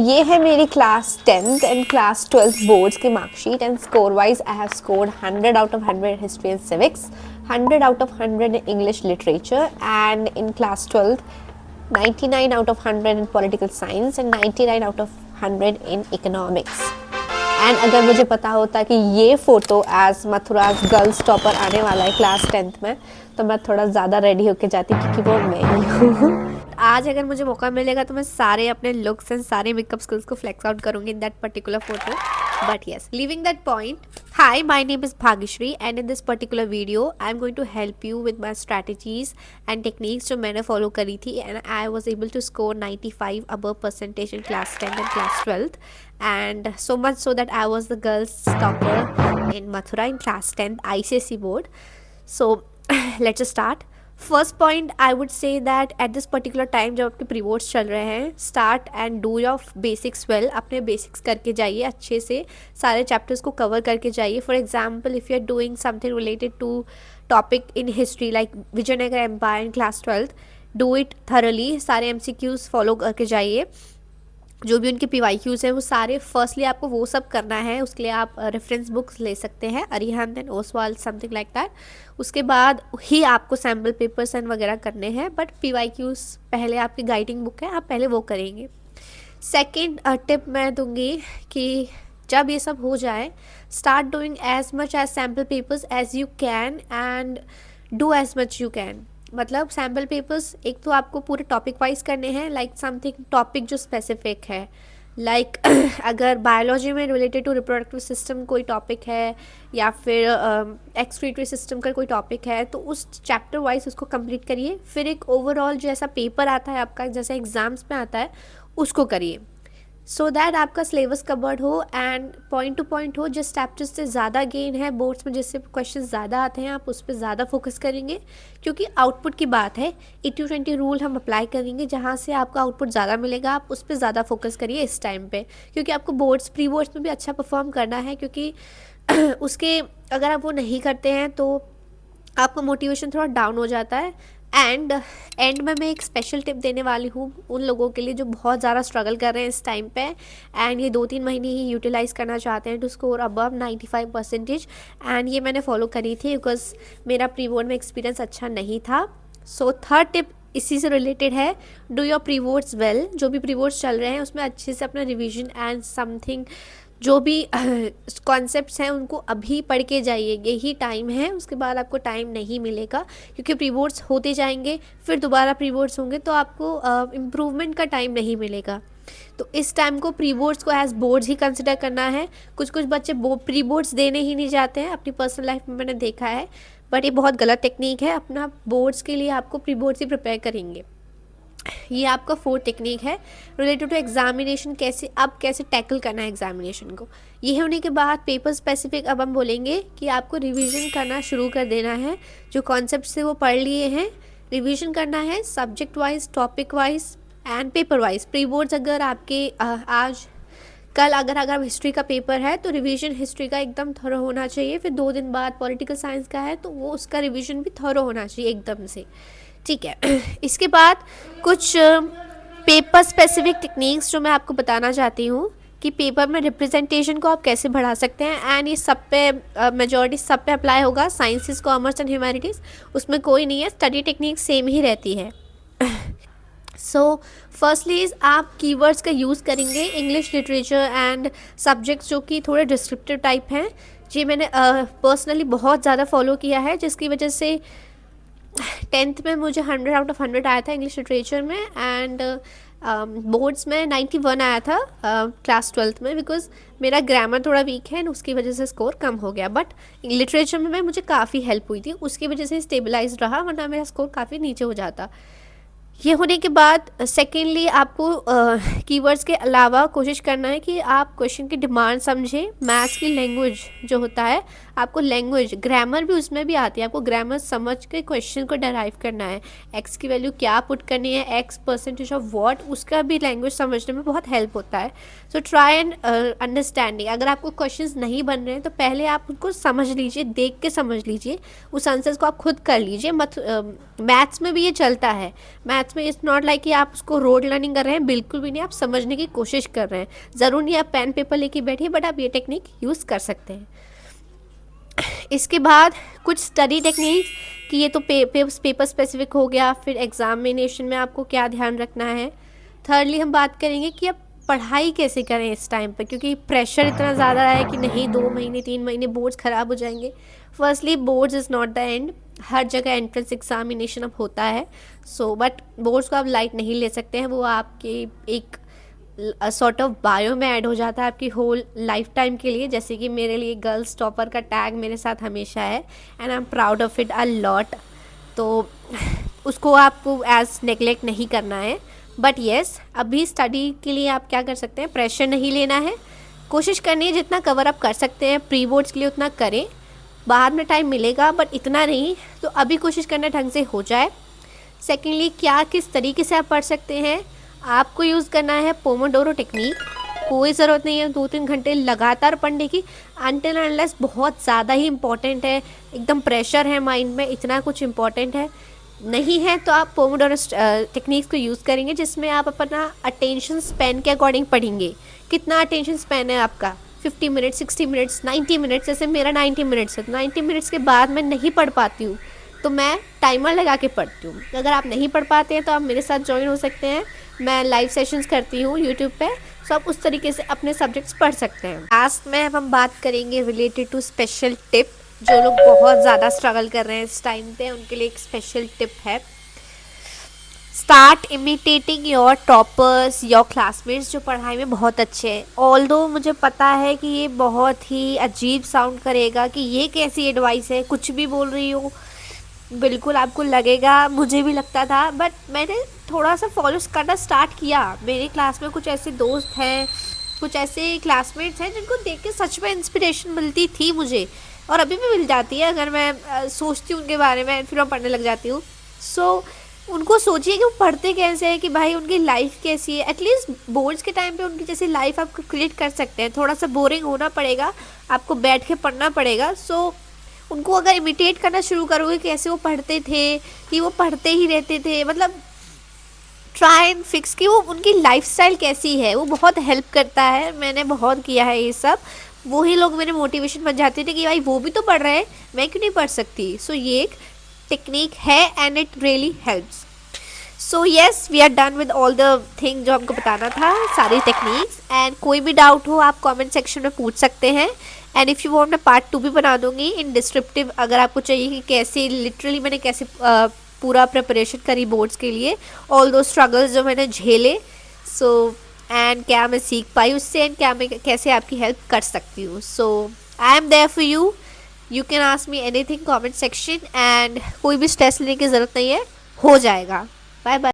ये है मेरी class 10th and class 12th boards की marksheet and score wise I have scored 100 out of 100 history and civics, 100 out of 100 in English literature, and in class 12th 99 out of 100 in political science and 99 out of 100 in economics. And अगर मुझे पता होता कि ये photo as मथुराज girls topper आने वाला है class 10th में, तो मैं थोड़ा ज़्यादा रेडी होके जाती क्योंकि वो मैं ही हूँ। आज अगर मुझे मौका मिलेगा तो मैं सारे अपने लुक्स एंड सारे मेकअप स्किल्स को फ्लेक्स आउट करूँगी in that particular photo. But yes, leaving that point, hi, my name is Bhagishri and in this particular video, I'm going to help you with my strategies and techniques जो मैंने follow करी थी and I was able to score 95 above percentage in class 10 and class 12th, and so much so that I was the girls topper in Mathura in class 10th ICSE board. So let's just start. First point I would say that at this particular time जब आपके pre boards चल रहे हैं, start and do your basics well. अपने basics करके जाइए, अच्छे से सारे चैप्टर्स को कवर करके जाइए. For example, if you are doing something related to topic in history like Vijayanagara empire in class 12th, do it thoroughly. सारे MCQs फॉलो करके जाइए. जो भी उनके PYQs हैं वो सारे फर्स्टली आपको वो सब करना है. उसके लिए आप रेफरेंस बुक्स ले सकते हैं, Arihant and Oswal something like that. उसके बाद ही आपको सैम्पल पेपर्स एंड वगैरह करने हैं, बट PYQs पहले आपकी गाइडिंग बुक है, आप पहले वो करेंगे. सेकेंड टिप मैं दूंगी कि जब ये सब हो जाए, start doing as much as sample papers as you can and do as much you can. मतलब सैम्पल पेपर्स एक तो आपको पूरे टॉपिक वाइज करने हैं, लाइक समथिंग टॉपिक जो स्पेसिफिक है, लाइक अगर बायोलॉजी में रिलेटेड टू रिप्रोडक्टिव सिस्टम कोई टॉपिक है या फिर एक्सक्रीटरी सिस्टम का कोई टॉपिक है, तो उस चैप्टर वाइज उसको कंप्लीट करिए. फिर एक ओवरऑल जो ऐसा पेपर आता है आपका, जैसे एग्जाम्स में आता है, उसको करिए, सो दैट आपका सिलेबस कवर्ड हो एंड पॉइंट टू पॉइंट हो. जिस चैप्टर से ज़्यादा गेन है बोर्ड्स में, जिससे क्वेश्चन ज़्यादा आते हैं, आप उस पर ज़्यादा फोकस करेंगे, क्योंकि आउटपुट की बात है. 80-20 रूल हम अप्लाई करेंगे, जहाँ से आपका आउटपुट ज़्यादा मिलेगा आप उस पर ज़्यादा फोकस करिए इस टाइम पे, क्योंकि आपको बोर्ड्स प्री बोर्ड्स में भी अच्छा परफॉर्म करना है. क्योंकि उसके अगर आप वो नहीं करते हैं तो आपका मोटिवेशन थोड़ा डाउन हो जाता है. एंड एंड में मैं एक स्पेशल टिप देने वाली हूँ उन लोगों के लिए जो बहुत ज़्यादा स्ट्रगल कर रहे हैं इस टाइम पे एंड ये 2-3 महीने ही यूटिलाइज़ करना चाहते हैं टू स्कोर अबव 95%. एंड ये मैंने फॉलो करी थी बिकॉज मेरा प्री बोर्ड में एक्सपीरियंस अच्छा नहीं था. सो थर्ड टिप इसी से रिलेटेड है, do your pre boards well. जो भी प्री बोर्ड्स चल रहे हैं उसमें अच्छे से अपना रिविजन एंड समथिंग जो भी कॉन्सेप्ट्स हैं उनको अभी पढ़ के जाइए. यही टाइम है, उसके बाद आपको टाइम नहीं मिलेगा, क्योंकि प्री बोर्ड्स होते जाएंगे, फिर दोबारा प्री बोर्ड्स होंगे, तो आपको इम्प्रूवमेंट का टाइम नहीं मिलेगा. तो इस टाइम को प्री बोर्ड्स को एज बोर्ड्स ही कंसिडर करना है. कुछ बच्चे प्री बोर्ड्स देने ही नहीं जाते हैं, अपनी पर्सनल लाइफ में मैंने देखा है, बट ये बहुत गलत टेक्निक है. अपना बोर्ड्स के लिए आपको प्री बोर्ड्स ही प्रिपेयर करेंगे. ये आपका फोर्थ टेक्निक है रिलेटेड टू एग्जामिनेशन. कैसे टैकल करना है एग्जामिनेशन को. ये होने के बाद पेपर स्पेसिफिक अब हम बोलेंगे कि आपको रिवीजन करना शुरू कर देना है. जो कॉन्सेप्ट से वो पढ़ लिए हैं, रिवीजन करना है subject wise, topic wise and paper wise. Pre boards अगर आपके आज कल अगर हिस्ट्री का पेपर है तो रिवीजन हिस्ट्री का एकदम थोरो होना चाहिए. फिर 2 दिन बाद पॉलिटिकल साइंस का है तो वो उसका रिवीजन भी थोरो होना चाहिए एकदम से, ठीक है. इसके बाद कुछ पेपर स्पेसिफिक टेक्निक्स जो मैं आपको बताना चाहती हूँ कि पेपर में रिप्रेजेंटेशन को आप कैसे बढ़ा सकते हैं. एंड ये सब पे मेजॉरिटी सब पे अप्लाई होगा, साइंसेस, कॉमर्स एंड ह्यूमैनिटीज़, उसमें कोई नहीं है. स्टडी टेक्निक सेम ही रहती है. सो फर्स्टली आप कीवर्ड्स का यूज़ करेंगे इंग्लिश लिटरेचर एंड सब्जेक्ट्स जो कि थोड़े डिस्क्रिप्टिव टाइप हैं. जी मैंने पर्सनली बहुत ज़्यादा फॉलो किया है, जिसकी वजह से 10th में मुझे 100 आउट ऑफ 100 आया था इंग्लिश लिटरेचर में एंड बोर्ड्स में 91 आया था क्लास 12th में, बिकॉज मेरा ग्रामर थोड़ा वीक है, उसकी वजह से स्कोर कम हो गया. बट लिटरेचर में मुझे काफ़ी हेल्प हुई थी, उसकी वजह से स्टेबलाइज रहा, वरना मेरा स्कोर काफ़ी नीचे हो जाता. ये होने के बाद सेकेंडली आपको कीवर्ड्स के अलावा कोशिश करना है कि आप क्वेश्चन की डिमांड समझें. मैथ्स की लैंग्वेज जो होता है, आपको लैंग्वेज, ग्रामर भी उसमें भी आती है, आपको ग्रामर समझ के क्वेश्चन को डराइव करना है. एक्स की वैल्यू क्या पुट करनी है, एक्स परसेंटेज ऑफ व्हाट, उसका भी लैंग्वेज समझने में बहुत हेल्प होता है. So try and understanding. अगर आपको क्वेश्चंस नहीं बन रहे हैं तो पहले आप उनको समझ लीजिए, देख के समझ लीजिए, उस आंसर्स को आप खुद कर लीजिए. मैथ्स में भी ये चलता है. मैथ्स मैथ्स में इट्स नॉट लाइक कि आप उसको रोड लर्निंग कर रहे हैं, बिल्कुल भी नहीं, आप समझने की कोशिश कर रहे हैं। ज़रूर नहीं आप पेन पेपर लेके बैठिए, बट आप ये टेक्निक यूज़ कर सकते हैं। इसके बाद कुछ स्टडी टेक्निक कि ये तो पेपर स्पेसिफिक हो गया, फिर एग्जामिनेशन में आपको क्या ध्यान रखना है। थर्डली हम बात करेंगे कि अब पढ़ाई कैसे करें इस टाइम पर, क्योंकि प्रेशर इतना ज़्यादा है कि नहीं 2 महीने 3 महीने बोर्ड्स ख़राब हो जाएंगे। Firstly boards is not the end, हर जगह एंट्रेंस एग्जामिनेशन अब होता है, सो बट बोर्ड्स को आप लाइट नहीं ले सकते हैं, वो आपके एक सॉर्ट ऑफ बायो में ऐड हो जाता है आपकी होल लाइफ टाइम के लिए। जैसे कि मेरे लिए गर्ल्स टॉपर का टैग मेरे साथ हमेशा है and I am proud of it a lot, तो उसको आपको एज नेगलेक्ट नहीं करना है। बट येस, अभी स्टडी के लिए आप क्या कर सकते हैं, प्रेशर नहीं लेना है, कोशिश करनी है जितना कवर अप कर सकते हैं प्री बोर्ड्स के लिए उतना करें, बाद में टाइम मिलेगा बट इतना नहीं, तो अभी कोशिश करना ढंग से हो जाए। सेकेंडली क्या किस तरीके से आप पढ़ सकते हैं, आपको यूज़ करना है पोमोडोरो टेक्निक। कोई ज़रूरत नहीं है 2-3 घंटे लगातार पढ़ने की, अनटिल अनलेस बहुत ज़्यादा ही इम्पॉर्टेंट है, एकदम प्रेशर है माइंड में, इतना कुछ इम्पॉर्टेंट है नहीं है, तो आप पोमोडोरो टेक्निक्स को यूज़ करेंगे, जिसमें आप अपना अटेंशन स्पैन के अकॉर्डिंग पढ़ेंगे। कितना अटेंशन स्पैन है आपका, 50 मिनट्स, 60 मिनट्स, 90 मिनट्स। जैसे मेरा 90 मिनट्स है, 90 मिनट्स के बाद मैं नहीं पढ़ पाती हूँ, तो मैं टाइमर लगा के पढ़ती हूँ। अगर आप नहीं पढ़ पाते हैं तो आप मेरे साथ ज्वाइन हो सकते हैं, मैं लाइव सेशंस करती हूँ यूट्यूब पे, तो आप उस तरीके से अपने सब्जेक्ट्स पढ़ सकते हैं। लास्ट में हम बात करेंगे रिलेटेड टू स्पेशल टिप। जो लोग बहुत ज़्यादा स्ट्रगल कर रहे हैं इस टाइम पे, उनके लिए एक स्पेशल टिप है, start imitating your toppers, your classmates जो पढ़ाई में बहुत अच्छे हैं। ऑल्दो मुझे पता है कि ये बहुत ही अजीब साउंड करेगा कि ये कैसी एडवाइस है, कुछ भी बोल रही हूँ, बिल्कुल आपको लगेगा, मुझे भी लगता था, बट मैंने थोड़ा सा फॉलो करना स्टार्ट किया। मेरी क्लास में कुछ ऐसे दोस्त हैं, कुछ ऐसे क्लासमेट्स हैं जिनको देख के सच में इंस्पिरेशन मिलती थी मुझे, और अभी भी मिल जाती है अगर मैं सोचती हूँ उनके बारे में, फिर मैं पढ़ने लग जाती हूँ। सो उनको सोचिए कि वो पढ़ते कैसे हैं, कि भाई उनकी लाइफ कैसी है, एटलीस्ट बोर्ड्स के टाइम पे उनकी जैसी लाइफ आप क्रिएट कर सकते हैं। थोड़ा सा बोरिंग होना पड़ेगा, आपको बैठ के पढ़ना पड़ेगा। सो उनको अगर इमिटेट करना शुरू करोगे कैसे वो पढ़ते थे, कि वो पढ़ते ही रहते थे, मतलब ट्राई एंड फिक्स कि वो उनकी लाइफस्टाइल कैसी है, वो बहुत हेल्प करता है। मैंने बहुत किया है ये सब, वही लोग मेरे मोटिवेशन बन जाते थे कि भाई वो भी तो पढ़ रहे हैं, मैं क्यों नहीं पढ़ सकती। सो ये एक टेक्निक है and it really helps. So yes, we are done with all the thing जो हमको बताना था, सारी टेक्निक्स। एंड कोई भी डाउट हो आप कमेंट सेक्शन में पूछ सकते हैं, एंड इफ़ यू वांट मैं पार्ट 2 भी बना दूंगी इन डिस्क्रिप्टिव, अगर आपको चाहिए कि कैसे लिटरली मैंने कैसे पूरा प्रिपरेशन करी बोर्ड्स के लिए, ऑल दो स्ट्रगल्स जो मैंने झेले, सो एंड क्या मैं सीख पाई उससे, एंड क्या मैं कैसे आपकी हेल्प कर सकती हूँ। So I am there for you, you can ask me anything comment section, and कोई भी स्ट्रेस लेने की ज़रूरत नहीं है, हो जाएगा। Bye bye.